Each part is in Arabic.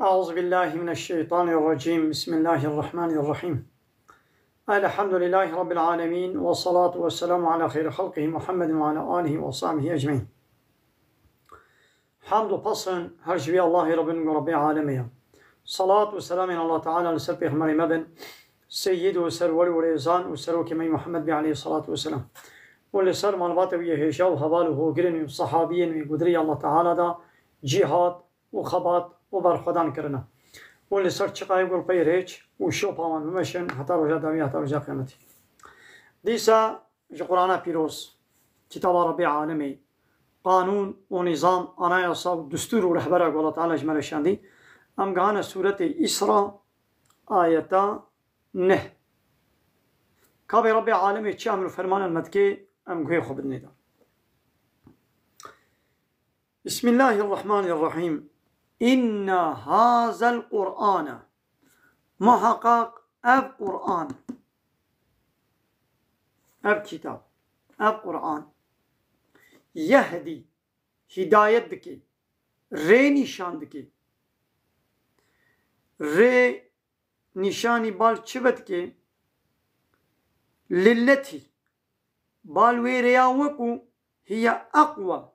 أعوذ بالله من الشيطان الرجيم. بسم الله الرحمن الرحيم. الحمد لله رب العالمين، والصلاة والسلام على خير خلقه محمد وعلى آله وصحبه أجمعين. حمد وبصن هرجبي الله رب العالمين. صلاة والسلام على الله تعالى لسبح مريم سيد وسرور وريزان وسرو كمي محمد عليه الصلاة والسلام واللي صار معلومات ويهيشا وهواله وقرن وصحابين وقدري الله تعالى دا جهاد وخبات وبرخدان كرنا واللي صار شقايق والبيريج وشوبان ومشن حتى رجع دامي حتى رجع قيامتي. ديسا قرآن بيروس كتاب ربي عالمي قانون ونظام أنايصا ودستور ورهبرة الله تعالى جمال الشاندي أم قانا سورة إسراء آية نه كابي ربي عالمي تشامل فرمان المدكي أم قوي خب الندى. بسم الله الرحمن الرحيم. إن هذا القرآن محقق أب قرآن أب كتاب أب قرآن يهدي هداية دكي ري نشان دكي ري نشاني بال چبت كي للتي بال ويريا وكو هي أقوى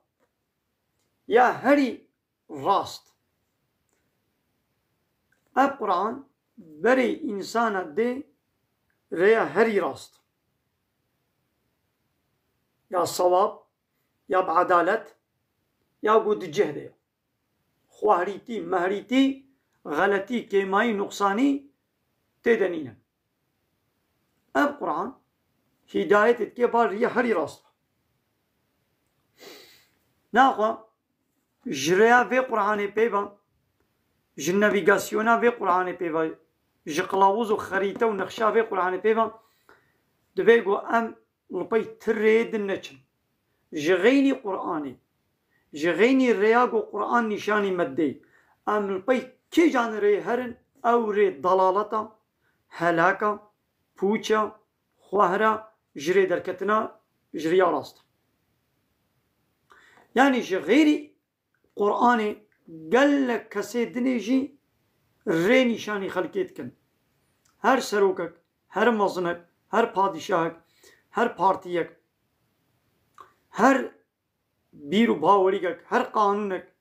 يا هري راست. اب قرآن بري إنسان دي ريا هري راست يا صواب يا بعدالة يا بود جهد خواريتي مهريتي غلطي كيماي نقصاني تدنينا. اب قرآن هداية الكبار ريا هري راست ناقا جريا في قرآن بيبا جنافيغاسيونا في قرآن بيبا جقلاوز وخريطة ونقشة في قرآن بيبا دبيقو أم لبي تريد النجم جغيني قرآني جغيني رياقو قرآن نشاني مدي أم لبي كي جان ري هرن أو ري ضلالتا هلاكا پوچا خوهرا جري دركتنا جريا راست. يعني جغيري قرآني قال لك كسي دنيجي ري نشاني خلقيت كن هر سروكك هر مزنك هر پادشاهك هر پارتيك هر بيرو باوريك هر قانونك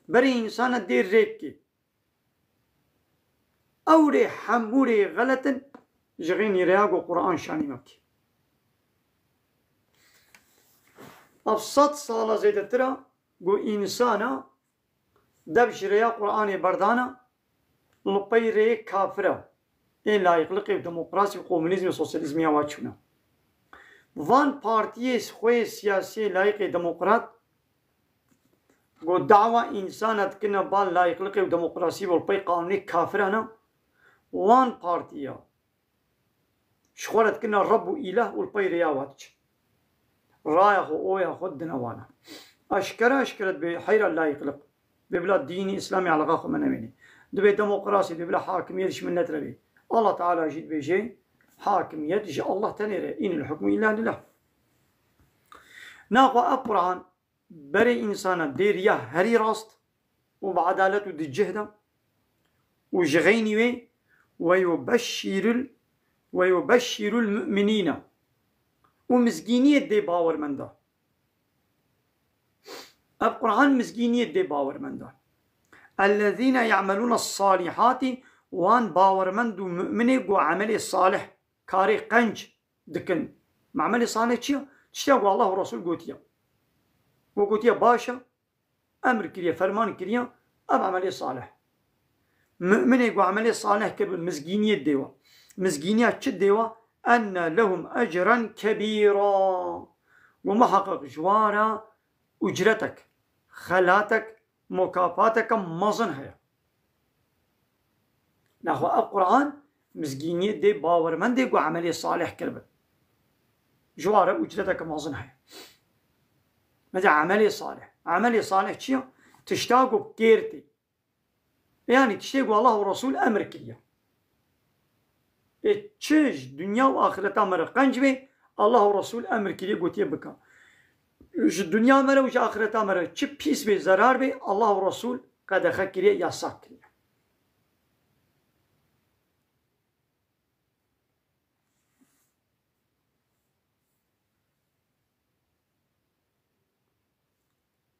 بري إنسان دير ريكي أو ري حموري غلطن جغيني رياغو قرآن شاني مبكي. أبسط صالة زيادة ترى قو إنسانا دبش ريا قرآن بردانا لبي ري كافرة إن لا يقلق ديمقراطي وكومونيزم وسوسياليزم واتشونا وان بارتيس خوي سياسي لايق ديمقراط قو دعوة إنسانة كنا بال لا يقلق ديمقراطي والبي قانوني كافرة وان بارتيا شخورت كنا رب وإله والبي ريا واتش رايح وأويا خدنا وانا أشكرت بحيرة لا يقلق ببلاد ديني إسلامي على غاخو من أميني دبي ديمقراطي دبي حاكمية دش من نتربي الله تعالى جيد بيجي حاكمية دش الله تنيري إن الحكم إلا لله. ناقو أقران بري إنسانا ديريا هري راست وبعدالته دي جهدا وجغيني وي ويبشر المؤمنين ومسكينية دي باور من ده القرآن مسكينية دي باور من ده الذين يعملون الصالحات وان باور من دو مؤمني قو عملي الصالح كاري قنج دكن معملي صالح چيا تشتاقوا الله ورسول قوتيا وقوتيا باشا أمر كريا فرمان كريا أب عملي صالح مؤمني قو عملي صالح كبير مسكينية ديوا مسكينية چد ديوا أن لهم أجرا كبيرا ومحقق جوارا أجرتك خلاتك مكافاتك مزن هيا. نحو القرآن مسكينية دي باور من دي قو عملي صالح كربت جوارا أجرتك مزن هيا. ماذا عملي صالح چيا تشتاقوا بكيرتي يعني تشتاقوا الله ورسول أمر كريا تشج دنيا وآخرة أمر قنجبي الله ورسول أمر كريا قوتي بكا الدنيا مرة وش آخرتها مرة چه پیس به ضرر به الله و رسول قد خکریه یا سکریه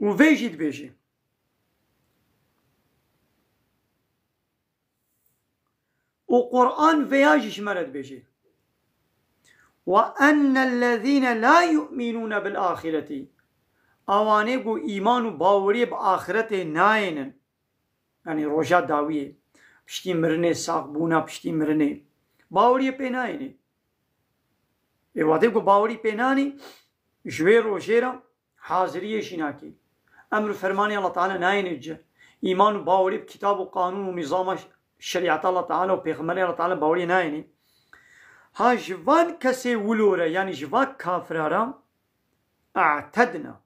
وفيجي دبيجي وقرآن فياجي شمالت بيجي وأن الذين لا يؤمنون بالآخرة اوانه گو ایمان و باوری به آخرت ناینن یعنی روژا داویه پشتی مرنه ساق بونا پشتی مرنه باوری پی ناینه ایواده گو باوری پی نانی جوی روژه را حاضریه شناکی امر فرمانی الله تعالی ناینه جه ایمان و باوری به کتاب و قانون و نظام شریعت الله تعالی و پیغمبر الله تعالی باوری ناینه ها جوان کسی ولوره یعنی جوان کافرارا اعتدنا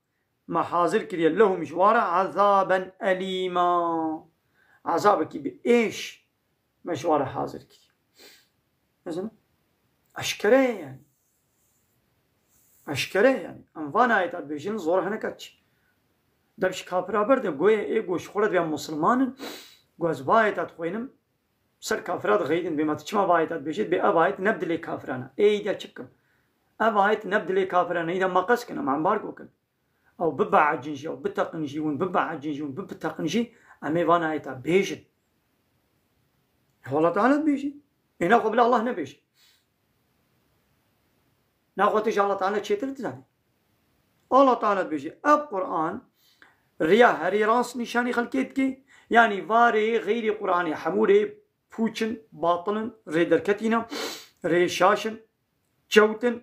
ما حاضر كريا لهم جوارا عذابا أليما عذابك بإيش مجوارا حاضر كريا مثلا أشكره يعني أشكره يعني أنفانا آيات بيجين زور هنا كاتش دبش كافر برده قوية إيه قوش خورد بيان مسلمان قوز بايتات خوينم سر كافرات غيدن بما تشما بايتات بيجيت بي أبايت نبدلي كافرانا إيه دا تشكم أبايت نبدلي كافرانا إذا ما قسكنا مع مباركوكن او ببعجنجي او بتقنجي ون ببعجنجي ون بتقنجي امي وانا ايتا بيجن والله تعالى بيجي هنا قبل الله نبيجي ناخذ الله تعالى تشيتر تزاني الله تعالى بيجي القرآن ريا هري راس نشاني خلقيت كي يعني واري غير قرآني حموري بوچن باطلن ري دركتينا ري شاشن جوتن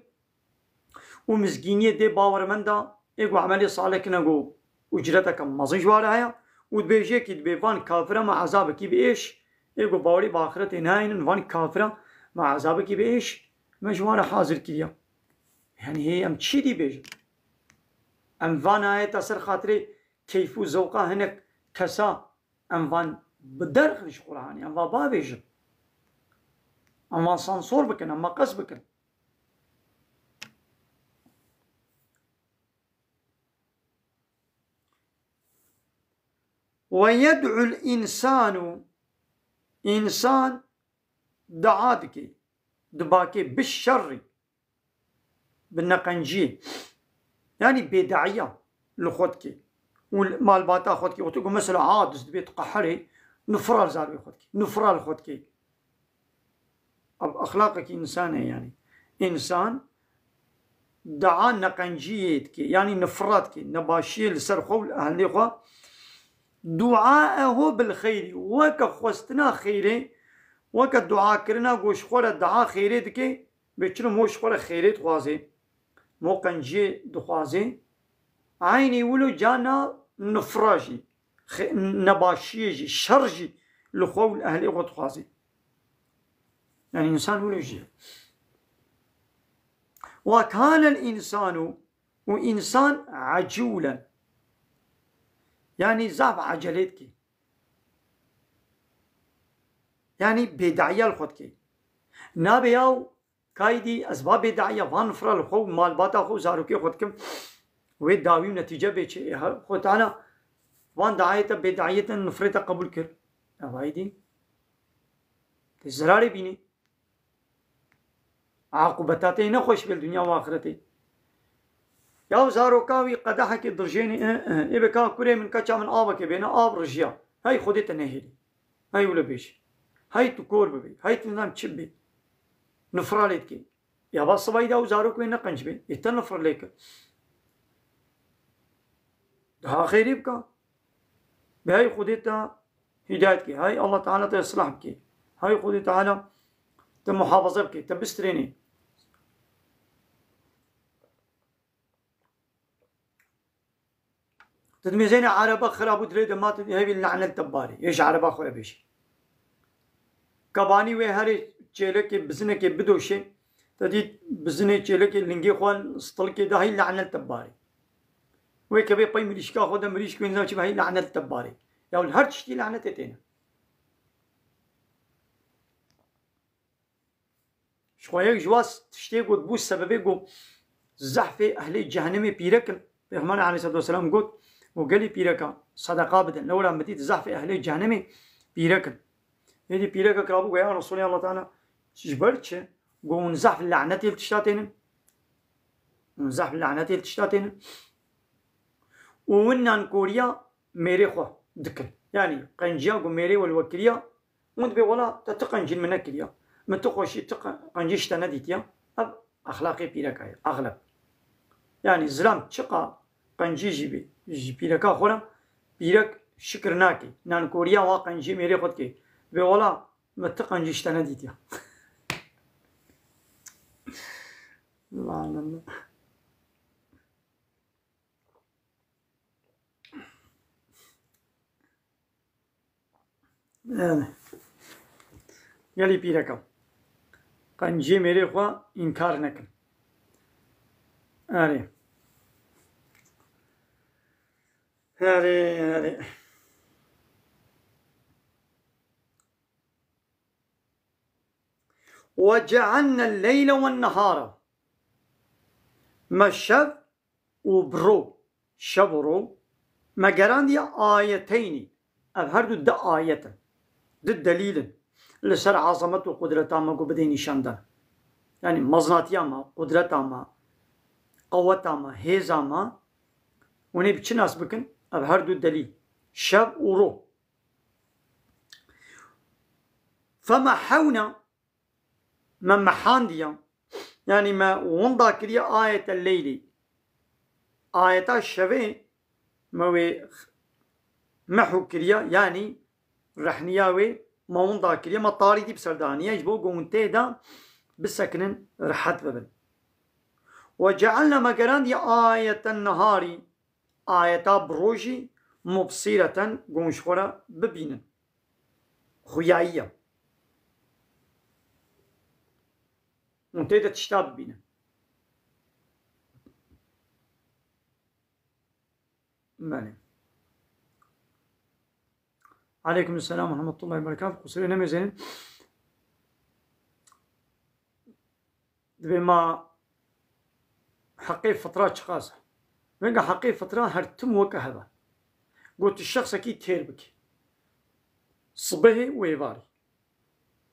ومزقينية دي باورمندا ايقو عملي صالح كنا قو اجرتك مازن جوارها ودبيجي كي دبيفان كافرة مع عذابك بإيش ايقو باوري باخرة ناين فان كافرة مع عذابك بإيش مجوارة حاضر كيا يعني هي ام تشي دي بيجي ام فان آية سر خاطري كيفو زوقا هناك كسا ام فان بدرخلش قرآني ام فان بابيجي ام فان سانسور بكن ام مقص بكن ويدعو الإنسان إنسان دعاتك دباكي بالشر بالنقنجي يعني بدعية لخوتك والمالباتا خوتك وتقول مثلا عادس دبيت قحري نفرال زاربي خوتك نفرال خوتك أخلاقك إنسانة يعني إنسان دعا نقنجيتك يعني نفراتك نباشي لسر خول أهل خوا دعاءه بالخير وك خوستنا خيره وك دعاء كرنا گوش خور دعاء خيره دكي بچنو موش خور خيره خوازي مو قنجي دخوازي عيني ولو جانا نفراجي نباشيجي شرجي لخول اهل اغد خوازي يعني انسان ولو جي وكان الانسان وانسان عجولا يعني زعف عجلتك يعني بدعية الخودك نابياو كايدي أسباب بدعية وان فرال الخو مال باتا خو زاروكي خودكم ويداوي نتيجة بيتشي خود أنا وان دعاية بدعية نفرت قبول كر أوايدي تزراري بيني عاقبتاتي نخوش بالدنيا وآخرتي ياو زاروكاوي قدحة كي درجيني إبكا كوري من كاتشا من آبا بينا آب رجيا هاي خودي تنهيلي هاي ولا بيش هاي تكور ببي هاي تنام تشبي نفراليت كي يا باص صباي داو زاروكوي نقنج بي يتن نفر ليك ها خيري بكا بهاي خودي تا هدايتك هاي الله تعالى تصلح بك هاي خودي تعالى تمحافظة بك تبستريني تدميزين عربة خرابو تريد ما هاي اللعنة التباري ايش عربة خورا بيشي كباني وهاري تشيلك بزنك بدوشي تدي بزني تشيلك لنجي خوان سطلك ده هاي اللعنة التباري وكبي باي مريشكا خودا مريش كوين زوجي هاي اللعنة التباري يا الهرش دي لعنة تينا شوية جواس تشتي قد بوس سببي قو زحفي أهل جهنمي بيركن بيغمان عليه الصلاة والسلام قد وقالي بيركا صدقاء بدن لولا متيت زحفي أهل جهنمي بيركن يدي بيركا كرابو يا رسول الله تعالى شجبرتش قو نزحف اللعنة التشتاتين نزحف اللعنة التشتاتين ونان كوريا ميري خو دكن يعني قنجيا وميري والوكريا وانت بولا تتقنجين من كريا ما تقوشي تقنجيش تنديتيا اب اخلاقي بيركايا اغلب يعني زلام تشقا قنجي جي بيركا خورا بيرك شكرناكي نان كوريا وقنجي ميري خودكي بولا ما تقنجيش تنديتيا الله الله يلي بيركا قنجي ميري خوا انكار نكن هاري وجعلنا الليل والنهار ما الشب وبرو شبرو ما قرانديا آيتين هردو دا آية ضد دليل لسر عظمت وقدرت ما قو بدين شاندن يعني مزناتيا ما قدرت ما قوت ما هيزا ما وني بچه ناس بكن هردو دليل شب ورو فمحونا ما محانديا يعني ما وندا كريا آية الليل آية الشبه ما محو كريا يعني رحنياوي ما وندا كريا ما طاري دي بسردانيا يجبو قونتي دا بسكنن رحت ببن وجعلنا مقران دي آية النهار آية بروجي مبصيرة قونشورة ببينن خيائية ونتيجة تشتاب بينا مالي عليكم السلام ورحمة الله وبركاته قصري نمي زين بما حقيقة فترات شخاصة بقى حقيقة فترة هرتم وكهبة قلت الشخص اكيد تيربك صبهي ويباري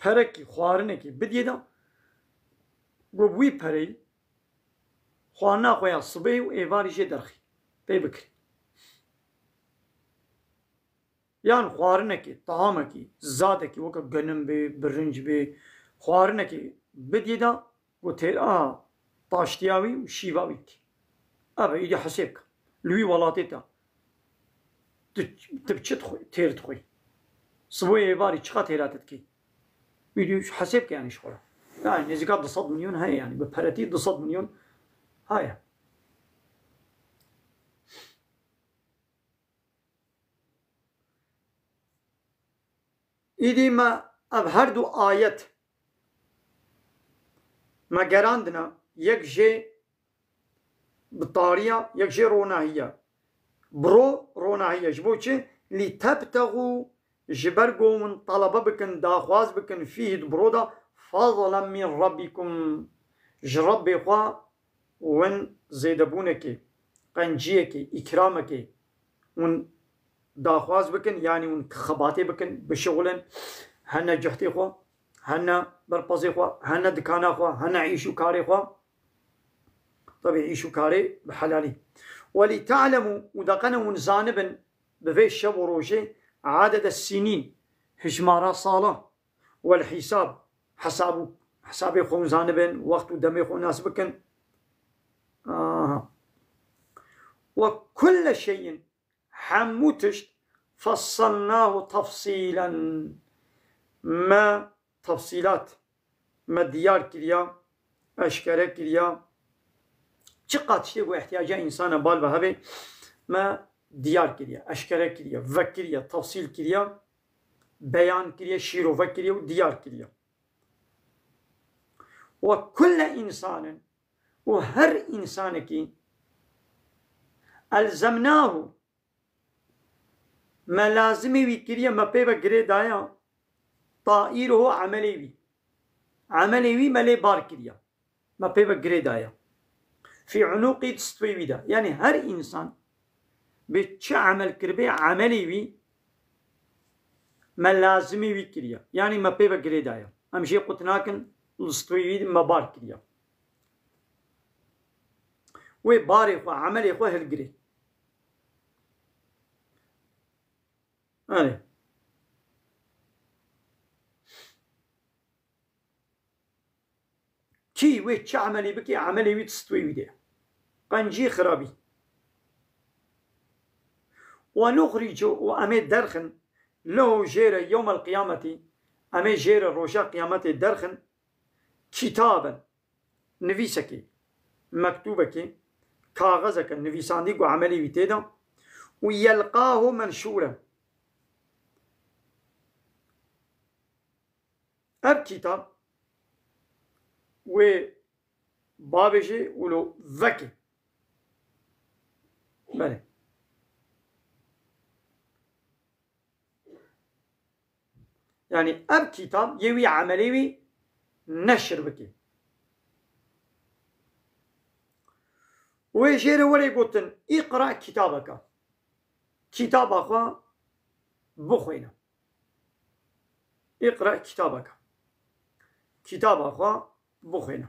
پركي خوارنكي بديدا قبوي پري خوانا خويا صبهي ويباري جي درخي بيبكري يعني خوارنكي طعامكي زادكي وكا غنم بي برنج بي خوارنكي بديدا وتير طاشتياوي وشيباوي ابا يدي حسيبك لوي ولاتيتا تبچت خوي تير تخوي صبوي باري چقا تيراتتكي يدي حسيبك يعني شغله يعني نزيكا 200 مليون هاي يعني ببرتي 200 مليون هاي إيدي ما أبهردو آيات ما قراندنا يكجي بطارية يكجي روناهية برو روناهية جبوشي لتبتغوا جبرقو من طلب بكن داخواز بكن فيه دبرودا فضلا من ربكم جرب خوا ون زيدبونك قنجيك إكرامك ون داخواز بكن يعني ون خباتي بكن بشغلن هنا جحتي خوا هنا بربازي خوا هنا دكانا خوا هنا عيشو كاري خوا طبعا عيشو كاري بحلالي ولتعلموا ودقنا ونزانبا بفي الشب وروجي عدد السنين هجمارا صالة والحساب حسابي خون زانبا وقت ودمي خون ناس بكن وكل شيء حموتش فصلناه تفصيلا ما تفصيلات ما ديار كريا أشكال كريا چقدر شيء احتياج إنسان بال بهبه ما ديار كريا أشكال كريا فكريا تفصيل كريا بيان كريا شيرو فكريا وديار كريا وكل إنسان وهر إنسان كي ألزمناه ما لازمي ويكريا ما بيبا قريد آيا طائره عملي وي ملي بار كريا ما بيبا قريد آيا في عنقي تستوي ويدا يعني هر إنسان بيتش عمل كربي عملي وي ما لازمي ويكريا يعني ما بيبا قريد آيا أمشي قتناكن لستوي ويدا ما بار كريا وي باري خوا عملي خوا هالقريد أي كي وي تش عملي بكي عملي وي تستوي ويدي قنجي خرابي ونخرج وأمي درخن له جير يوم القيامة أمي جير روجا قيامة درخن كتابا نفيسكي مكتوبكي كاغزك نفيساندي وعملي ويتيدا ويلقاه منشورا أب كتاب و بابجي ولو ذكي بله يعني أب كتاب يوي عملي نشر بكي ويجير ولي قلتن اقرأ كتابك كتاب أخوة بخوينا اقرأ كتابك كتاب أخوة بخوينا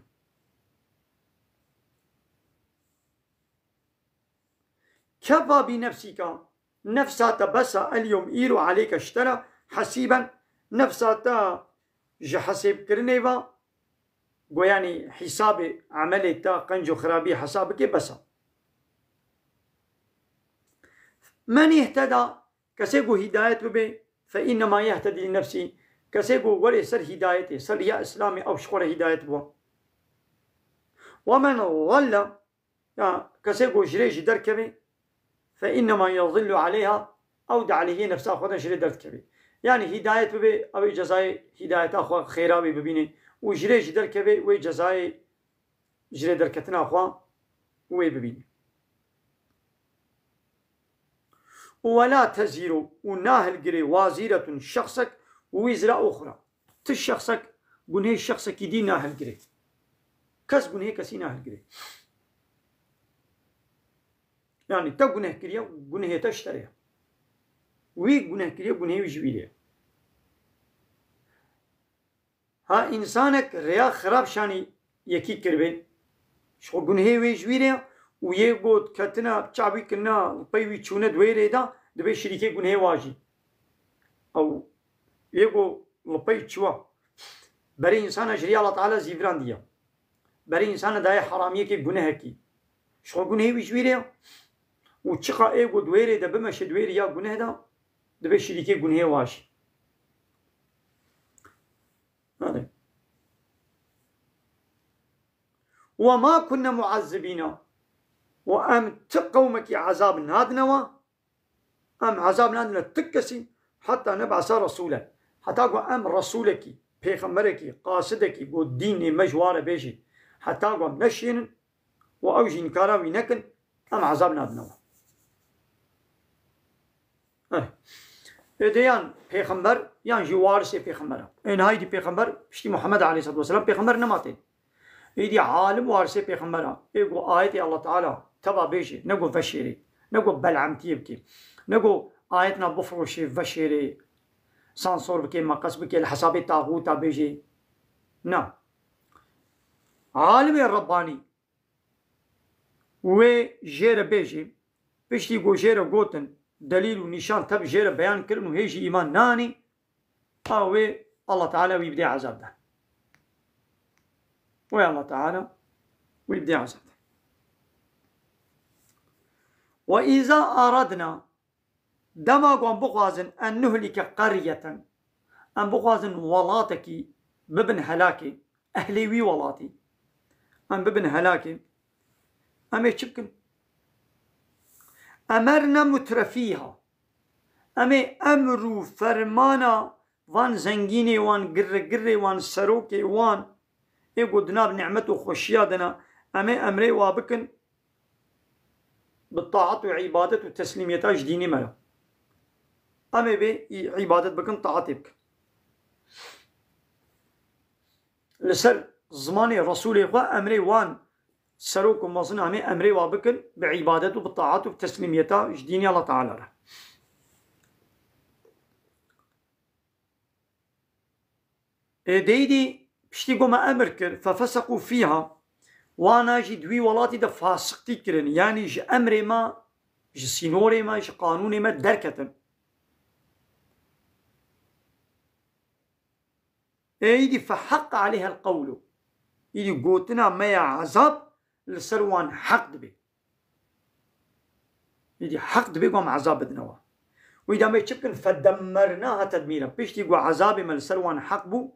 كفى بنفسك نفسك بس اليوم إيرو عليك اشترى حسيبا نفسك جحسب كرنيبا يعني حساب عملي تا قنجو خرابي حسابك بس من اهتدى كسيقو هداية به فإنما يهتدي لنفسه كسيقو ولي سر هدايته سر يا إسلامي أو شخور هداية به ومن ظل كسيقو جريج دركبه فإنما يظل عليها أو دع عليه نفسه خودن جري دركبه يعني هداية به أو جزاء هداية أخوة خيرابي ببينه وجريج دركبه وجزاء جري دركتنا أخوة وببينه ولا تزير وناهل جري وازيرة شخصك ووزر أخرى تشخصك قنهي شخصك يدي ناهل جري كس قنهي كسي ناهل جري يعني تا قنه كريا قنهي تشتريها وي قنه كريا قنهي وجويليا ها إنسانك ريا خراب شاني يكي كربين شو قنهي وجويليا ويقود كتنا بشعبي كنا بيوي تشونا دويري دا دبي شريكي قنهي واجي أو يقو لبي تشوا بري إنسان جري الله تعالى زيفران ديا بري إنسان داي حرامية كي قنهي كي شو قنهي وجويليا وتشقى ايغو دويري دا بمشي دويري يا قنه دا دبي شريكي قنهي واجي هذا وما كنا معذبين وأم تقومك عذاب نادنوا أم عذاب نادنا تكسي حتى نبعث رسولا حتى أم رسولك بيغمبرك قاصدك بو ديني مجوار بيجي حتى نشين وأوجي نكاراوي نكن أم عذاب نادنوا ديان بيغمبر يان جوارسي بيغمبر إن هايدي بيغمبر بشتي محمد عليه الصلاة والسلام بيغمبر نماتين إيدي عالم وارسي بيغمبر إيقو آيتي الله تعالى تبا بيجي نقو فشيري نقو بلعم تيبكي نقو آيتنا بفروشي فشيري سانسور بكي مقص بكي الحسابي طاغوتا بيجي نعم عالم الرباني وجير بيجي بيشتي قو جير قوتن دليل ونشان تب جير بيان كرنو هيجي إيمان ناني أوي الله تعالى ويبدي عذاب ده ويا الله تعالى ويبدي عذاب ده وإذا أردنا دماغ بخوازن أن نهلك قرية أن بخوازن ولاتك ببن هلاكي أهلي وي ولاتي أن ببن هلاكي أمي شبكن أمرنا مترفيها أمي أمرو فرمانا وان زنگيني وان قر وان سروكي وان إيقو دناب نعمته خوشيادنا أمي أمري وابكن بالطاعة وعبادة وتسليمية جديني ملا أمي بي عبادة بكن طاعتي بكن لسر زماني رسولي إخوة أمري وان سروك ومصنع أمي أمري وابكن بعبادة وبالطاعة وبتسليمية جديني الله تعالى ديدي بشتي قوما أمر كر ففسقوا فيها وانا جي دوي ولاتي دا فاسقتي كرن يعني جي أمري ما جي سينوري ما جي قانوني ما دركتن ايدي فحق عليها القول ايدي قوتنا ما عذاب لسروان حق دبي ايدي حق دبي قوم عذاب بدنوا وإذا ما يشبكن فدمرناها تدميرا بيشتي قو عذابي من سروان حق بو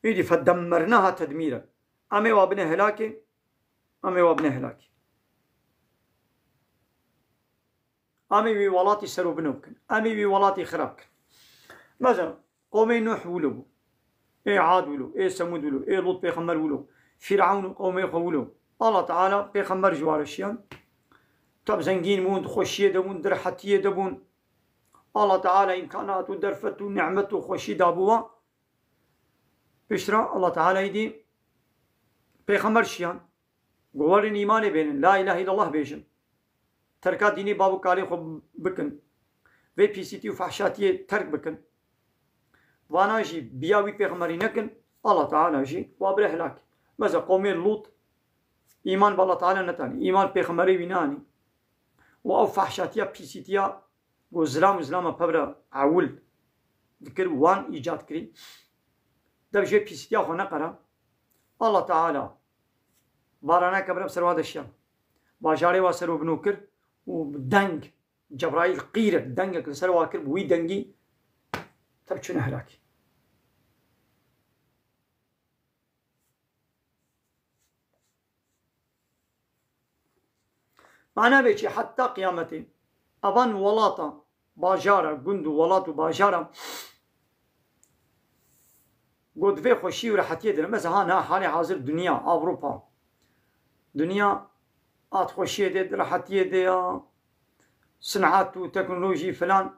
ايدي فدمرناها تدميرا امي وابن هلاكي امي وابن هلاكي امي بولاتي سرو بنوبكن امي بولاتي خرابكن مثلا قومي نوح ولو اي عاد ولو اي ثمود ولو اي لوط بيخمر ولو فرعون قومي ولو الله تعالى بيخمر جوار الشيان طب زنجين مون خوشيه دبون درحتيه دبون الله تعالى إمكانات ودرفت ونعمت وخوشي دابوا بشرا الله تعالى يدي بيخمر شيان قوارين إيمان بينن لا إله إلا الله بيجن تركات ديني بابو كاري خب بكن في بي سي تي وفحشاتي ترك بكن وانا جي بياوي بيغمري نكن الله تعالى جي وابره هلاك مثلا قومي لوط إيمان بالله تعالى نتاني إيمان بيغمري بيناني وأو فحشاتي بي سي تي وزلام ببرا عول ذكر وان إيجاد كري دب جي بي سي تي أخو نقرا الله تعالى بارانا كبرا بسر هذا الشام باجاري واسرو بنوكر ودنج جبرائيل قيرة دنجك لسر واكر بوي دنجي طب شنو هلاك معناه بيجي حتى قيامتي أبان ولاطة باجارة قندو ولاتو باجارة قد في خوشي ورحتية دل مثلا هانا حالي حاضر دنيا أوروبا دنيا آت خوشية دي رحتية دي صناعات وتكنولوجي فلان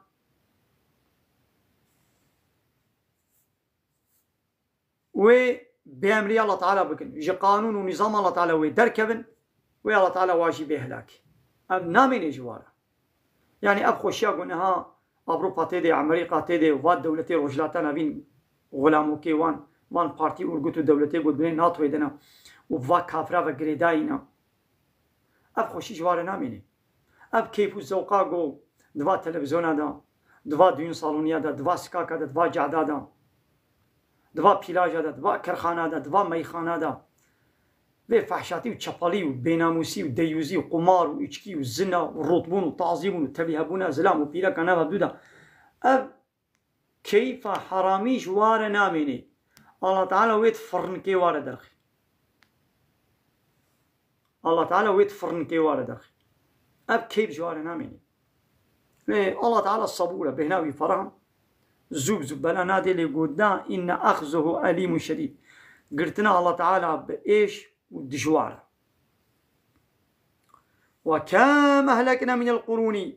و بأمري الله تعالى بكن يجي قانون ونظام الله تعالى ويدركبن ويا الله تعالى واجي بهلاك أب نامين جواره يعني أب خوشيا قلناها أوروبا تيدي أمريكا تيدي وفاد دولتي رجلاتنا بين غلاموكي وان بارتي ورقوتو دولتي قد بنين ناتو يدنا وفا كافرا وقريداينا أب خوشي جواره ناميني أب كيفو زوقا قو دوا تلفزيونا دا دوا ديون صالونيا دا دوا سكاكا دا دوا جعدا دا دوا بيلاجا دا دوا كرخانا دا دوا ميخانا دا به فحشاتی و چپالی و بیناموسی و دیوزی و قمار و اچکی و زنا و رطبون و تعظیم و تبیهبون زلام و پیرا کنه و دودا اب کیف حرامی جوار نامینه الله تعالی وید فرنکی وار درخی الله تعالی وید فرنکی وار درخی اب کیف جوار نامینه الله تعالی الصبورة بهناوي فرهم زوب زوب بلا نادي لقودنا إن أخذه أليم شديد قلتنا الله تعالى بإيش والدجوار وكم أهلكنا من القرون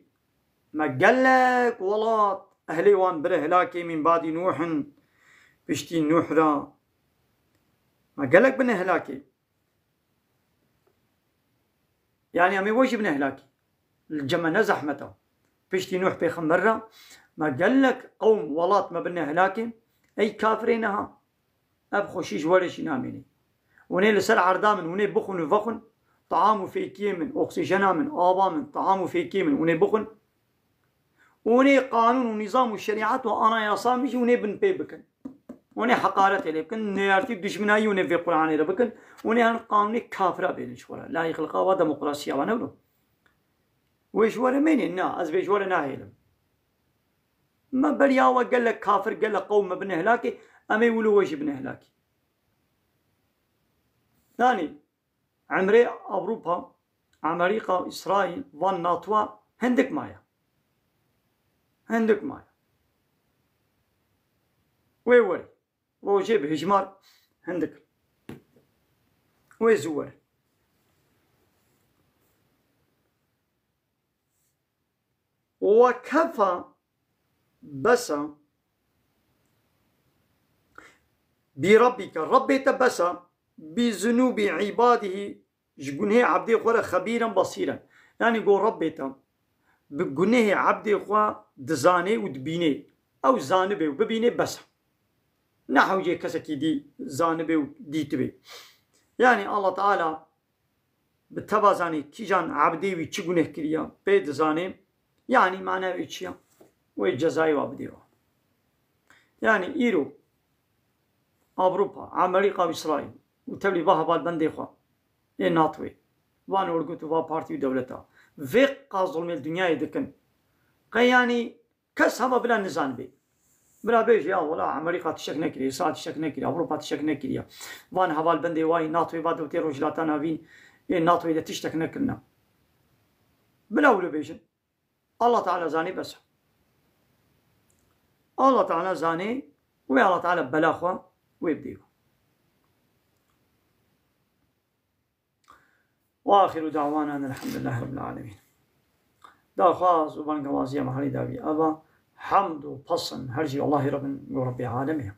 ما قالك والله أهلي وان بره هلاكي من بعد نوح بشتي نوح را ما قالك بن هلاكي يعني أمي وجه بن هلاكي الجمع نزحمته بشتي نوح بيخمرة ما قالك قوم ولات ما بن هلاكي أي كافرينها أبخو شيش ولا شي ناميني وني لسر عردامن وني بخن وفخن طعام فيكي من أكسجين من آبا من طعام فيكي من وني بخن وني قانون ونظام والشريعات وأنا يا صامش وني بن بيبكن وني حقارة اللي بكن نيارتي دشمناي وني في القرآن اللي بكن وني هن قانوني كافرة بين شورا لا يخلقها وديمقراطية ونولو وشورا مين النا أزبي شورا ناهيلم ما برياوة قال لك كافر قال لك قوم ابن هلاكي أما يقولوا وش ابن هلاكي ثاني عمري أوروبا أمريكا إسرائيل وان ناتوا هندك مايا وي روجي بهجمار هندك وي زور وكفى بس بربك ربي تبس بذنوب عباده جنه عبدي خورا خبيرا بصيرا يعني قول ربي تم بجنه عبدي خوا دزاني ودبيني او زانبه وببيني بس نحو جي كسكي دي زانبه وديتبه يعني الله تعالى بتبازاني كيجان عبدي وي چي گنه كريا بيد زاني يعني معناه ايشيا وي جزاي وابديو يعني ايرو أوروبا أمريكا وإسرائيل وتبلي بها بالبندي خوا ناتوي وان ورقوت وفا بارتي ودولتها فيق ظلم الدنيا يدكن قياني كس هما بلا نزان بي بلا بيج يا ولا أمريكا تشك نكري إسرائيل تشك نكري أوروبا تشك نكري وان هوا البندي واي ناتوي بعد وتيرو جلاتانا بين ناتوي إذا تشتك نكرنا بلا ولا بيجن الله تعالى زاني بس الله تعالى زاني ويا الله تعالى بلاخوا ويبديو وآخر دعوانا أن الحمد لله رب العالمين دا خواز وبان قوازية محلي دابي أبا حمد وبصن هرجي الله رب العالمين